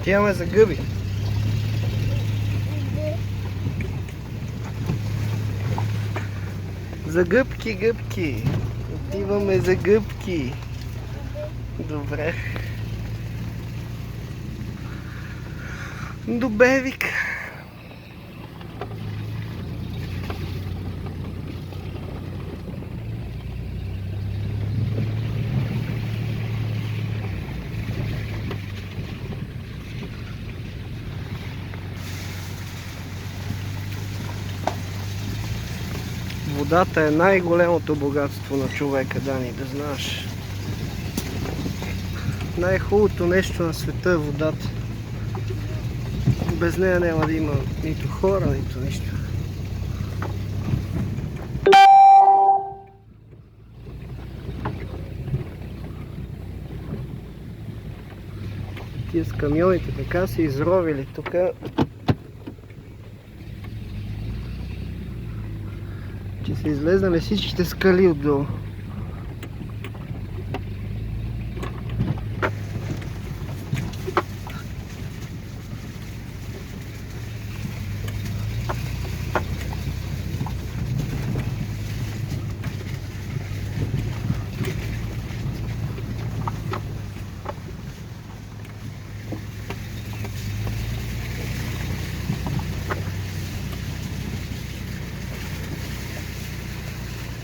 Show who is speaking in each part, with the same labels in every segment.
Speaker 1: Отиваме за гъби. За гъбки, гъбки. Отиваме за гъбки. Добре. Добре, вика. Водата е най-големото богатство на човека, Дани, да знаеш. Най-хубавото нещо на света е водата. Без нея няма да има нито хора, нито нищо. Тия с камионите така са изровили тук. Че са излезнали всичките скали отдолу.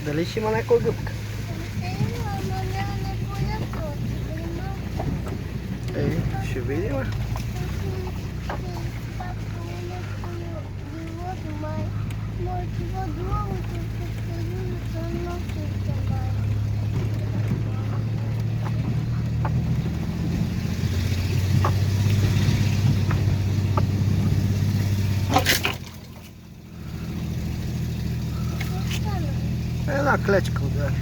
Speaker 1: Дали ще има някоя гъбка? Ще видим. Една клечка удари.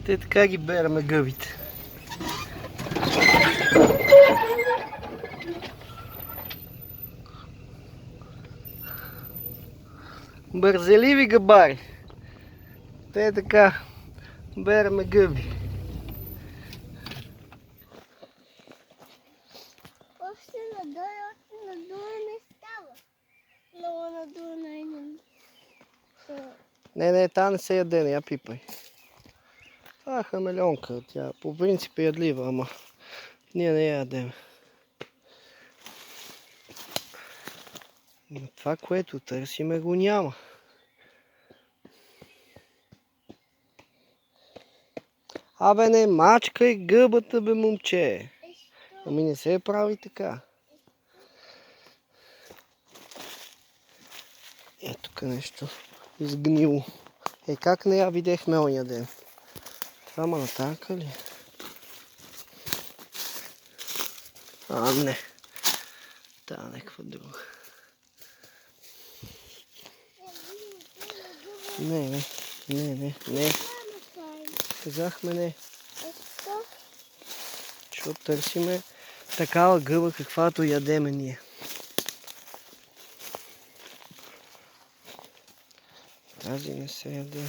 Speaker 1: Те така ги бераме гъбите. Бързеливи гъбари. Те така бераме гъби.
Speaker 2: Още надуе не става. Много надуе
Speaker 1: Не, та не се яде, не я пипай. Това е хамелеонка, тя по принцип е ядлива, ама ние не я ядем. Но това, което търсиме, го няма. Абе не мачкай гъбата, бе, момче. Ами не се прави така. Ето тук нещо изгнило. Как не я видяхме оня ден? Това манатака ли? Не. Та, някаква друга. Не. Казахме не. Защото търсиме такава гъба, каквато ядеме ние. Тази не се яде.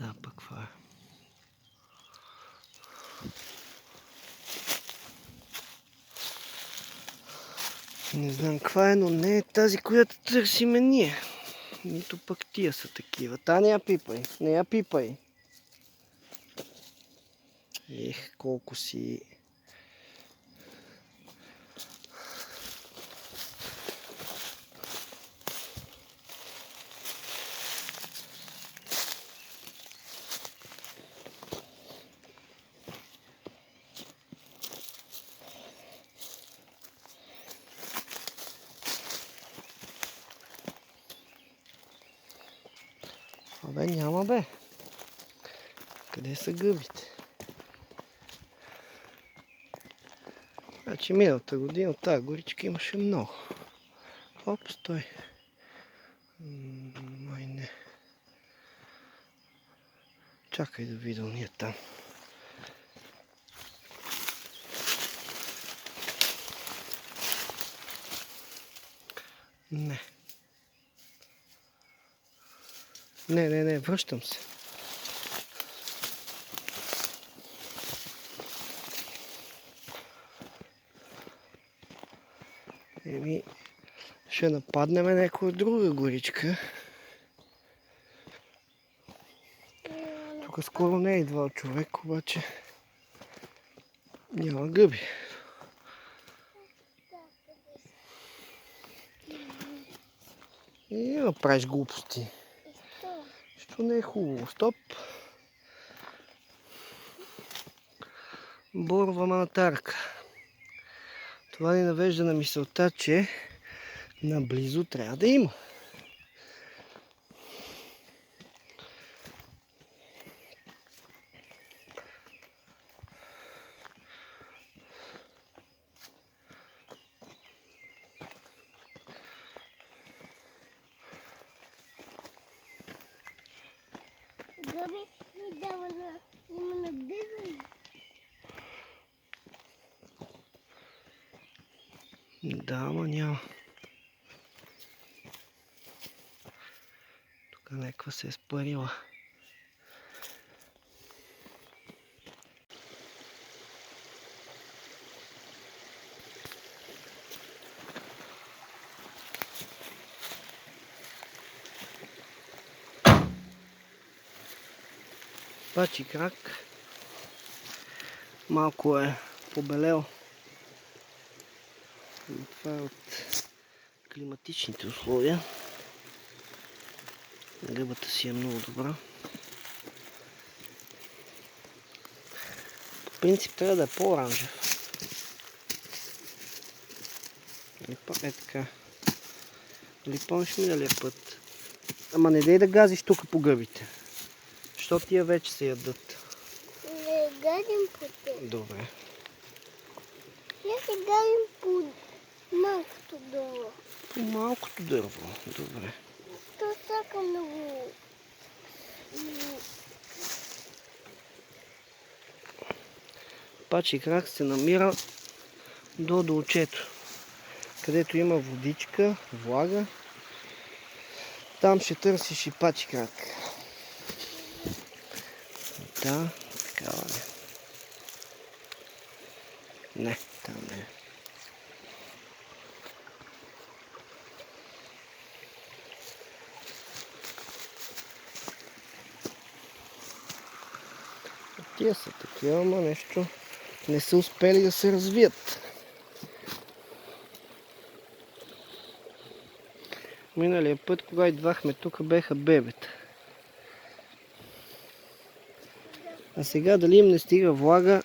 Speaker 1: Да, пък това е. Не знам каква е, но не е тази, която търсиме ние. Нито пък тия са такива. Та не я пипай, не я пипай. Ех, колко си... Абе, няма бе. Къде са гъбите? Значи миналата година от тази горичка имаше много. Оп, стой. Май не. Чакай да видя уния там. Не. Не, връщам се. Еми, ще нападнем някоя друга горичка. Тук скоро не е идвал човек, обаче няма гъби. И не правиш глупости. Що не е хубаво? Стоп! Борова манатарка. Това ни навежда на мисълта, че наблизо трябва да има.
Speaker 2: Гъби ми дава на... има набиване.
Speaker 1: Да, ама няма. Тук някаква се е спарила. Пачи крак. Малко е побелел. Но това е от климатичните условия. Гъбата си е много добра. По принцип трябва да е по-оранжев. И пак е така. Нали помниш миналия път? Ама не дей да газиш тук по гъбите. Защото тия вече се ядат.
Speaker 2: Не гадим по теб.
Speaker 1: Добре.
Speaker 2: Не се гадим по малкото дърво.
Speaker 1: По малкото дърво. Добре.
Speaker 2: То сака много.
Speaker 1: Пачи крак се намира до долчето, където има водичка, влага. Там ще търсиш и пачи крак. Да, такава не. Не, там не. Тия са такива, ама нещо не са успели да се развият. Миналия път, кога идвахме тук, беха бебета. А сега дали им не стига влага?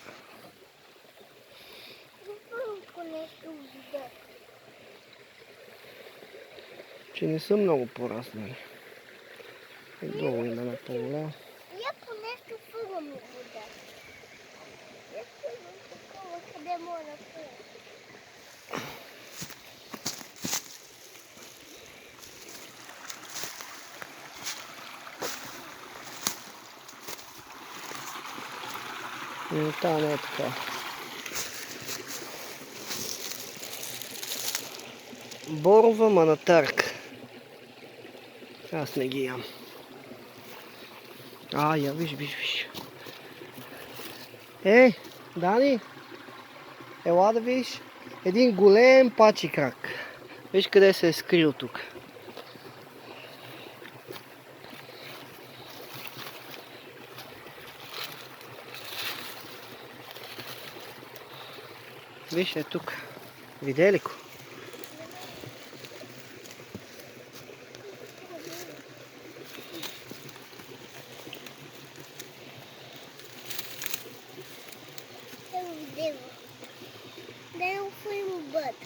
Speaker 1: Че не са много пораснали. Долу има на по-голямо.
Speaker 2: Я по нещо фуга ми вода. Я фугам такова, къде мога да фугам.
Speaker 1: Та не е така. Борова манатарка. Аз не ги ям. Я виж. Ей, Дани! Ела да видиш един голем пачи крак. Виж къде се е скрил тук. Виж, е тук. Видя ли го?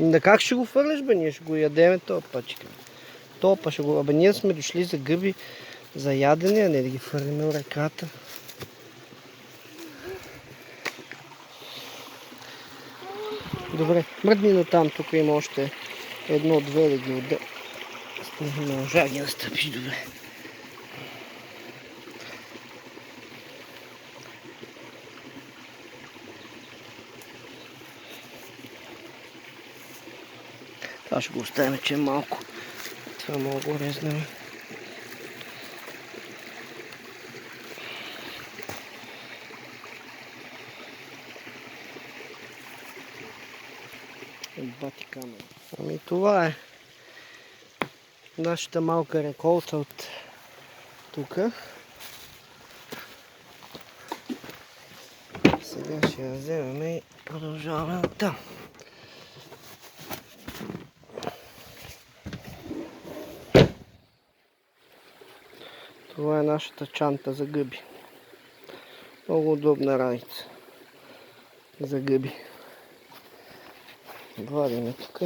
Speaker 1: Да как ще го фърлиш, бе? Ние ще го ядеме този пачка. Топа ще го... Абе, ние сме дошли за гъби, за ядене, а не да ги фърлиме в реката. Добре, мръдни на там, тук има още едно-две да ги отда. Не можа да ги настъпиш, добре. Това ще го оставим, че е малко. Това мога го резнем. Бати камера. Ами това е нашата малка реколта от тук. Сега ще я вземем и продължаваме оттам. Това е нашата чанта за гъби. Много удобна раница за гъби. Вадиме тук.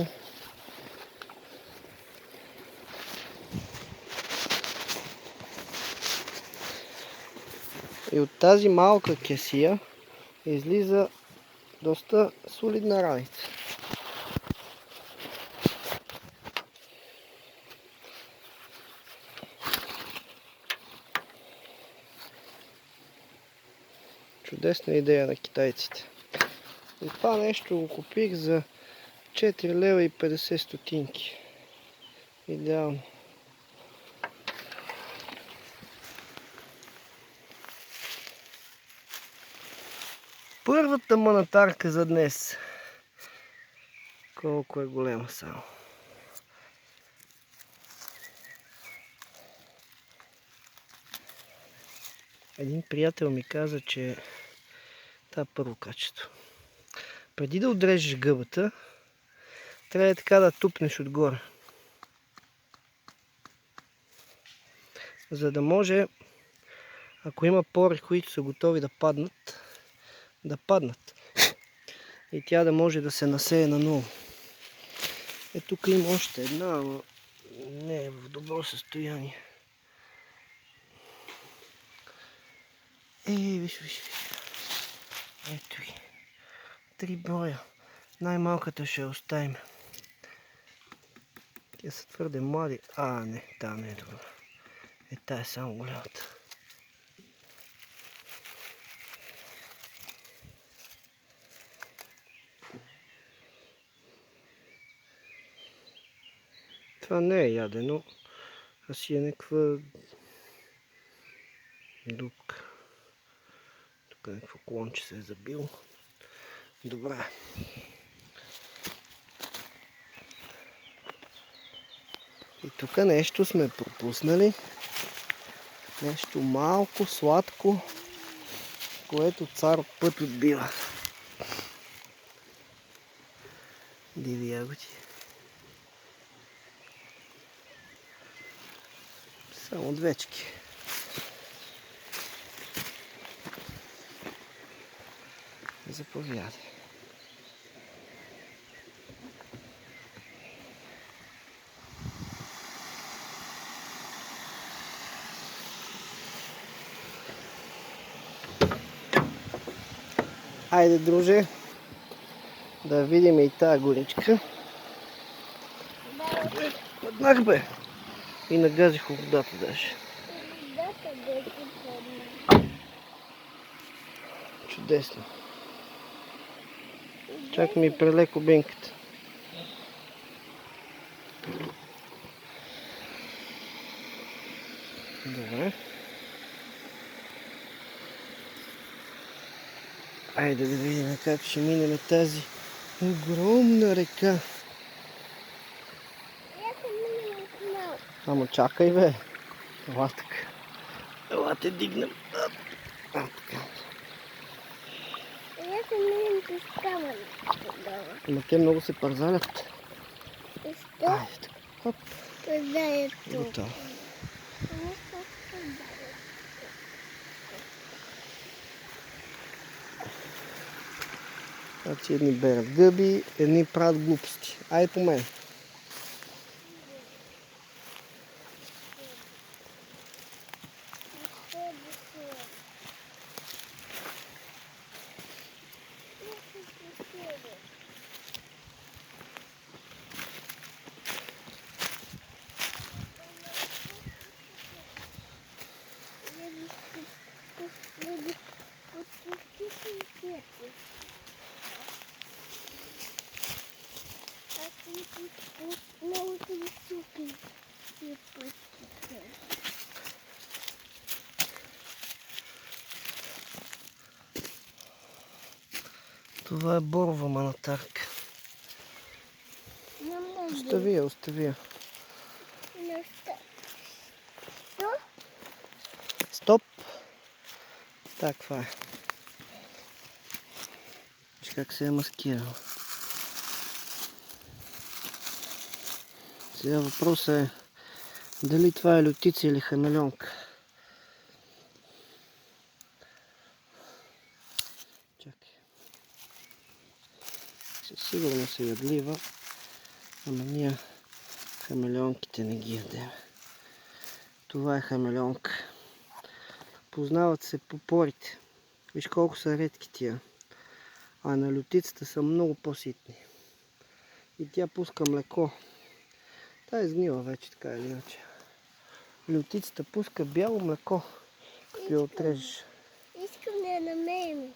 Speaker 1: И от тази малка кесия излиза доста солидна раница. Чудесна идея на китайците. И това нещо го купих за 4 лева и 50 стотинки. Идеално. Първата манатарка за днес. Колко е голема само. Един приятел ми каза, че това е първо качество. Преди да отрежеш гъбата, трябва така да тупнеш отгоре. За да може, ако има пори, които са готови да паднат, да паднат. И тя да може да се насее наново. Е, тук има още една, но не е в добро състояние. Виж. Ето ги. 3 броя. Най-малката ще оставим. Те са твърде млади. Не, тая не е добра. Тая е само голямата. Това не е ядено, а си е някаква дупка. Тук някакво клонче се е забило. Добре. И тук нещо сме пропуснали. Нещо малко, сладко, което цар път отбива. Диви ягоди. Само двечки. Заповядай. Айде, друже, да видим и тая горичка. Паднах, бе! И нагазих водата даже. Чудесно. Чак ми преле кубинката. Добре. Айде да видим как ще минем тази огромна река. Ама чакай, бе. Ела така. Ела те дигнем. Така.
Speaker 2: се намерим с камъни тогава.
Speaker 1: Ама те много се парзалят.
Speaker 2: И що?
Speaker 1: Айде, така. Хоп,
Speaker 2: Къде е тук?
Speaker 1: готово.
Speaker 2: Ами как къде е?
Speaker 1: Значи едни берат гъби, едни правят глупости. Айде по мен. Това е борова манатарка. Остави я, остави я. Стоп! Так, това е. Виж как се е маскирал. Сега въпросът е дали това е лютица или хамелеонка. Чакай. Сигурно се ядлива, ама ние хамелеонките не ги ядем. Това е хамелеонка. Познават се по порите. Виж колко са редки тия. А на лютицата са много по-ситни. И тя пуска млеко. Та е изгнила вече, така или иначе. Лютицата пуска бяло млеко, като я отрежеш.
Speaker 2: Искам да я намерим.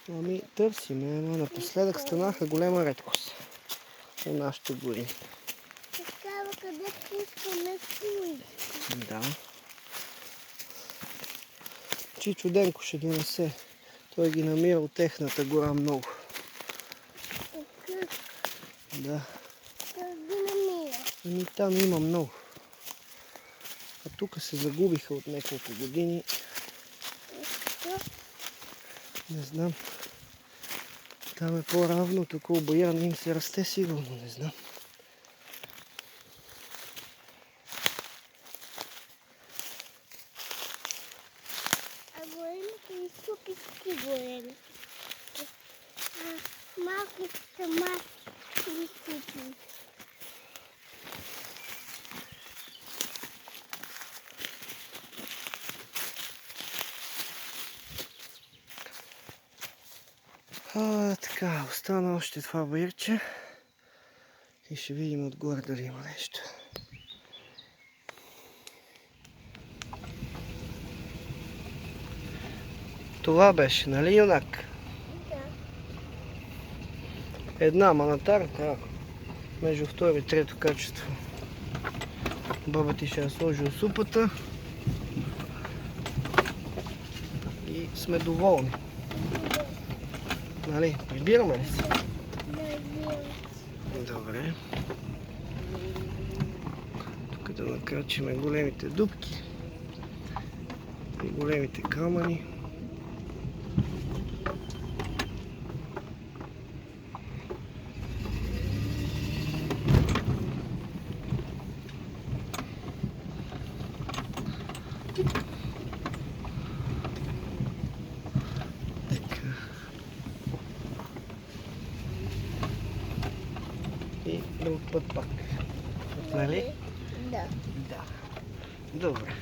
Speaker 1: Ами търсиме, ама напоследък станаха голема редкост на нашите гори.
Speaker 2: Такава, къде пускаме куй.
Speaker 1: Да. Чичо Денко ще донесе. Той ги намира от техната гора много.
Speaker 2: Как?
Speaker 1: Да.
Speaker 2: Как ги намира?
Speaker 1: Ами там има много. А тук се загубиха от няколко години.
Speaker 2: Що?
Speaker 1: Не знам. Там е по-равно, тук обаяр не им се расте сигурно, не знам.
Speaker 2: А големите и супички големи. А малки са маски и супи.
Speaker 1: Така, остана още това баирче и ще видим отгоре дали има нещо. Това беше, нали юнак?
Speaker 2: Да.
Speaker 1: Една манатарка между второ и трето качество. Баба ти ще я сложи от супата и сме доволни. Нали, прибираме ли се? Добре. Тук да накрачиме големите дупки и големите камъни. И друг път пак. Нали?
Speaker 2: Да.
Speaker 1: Да. Добре.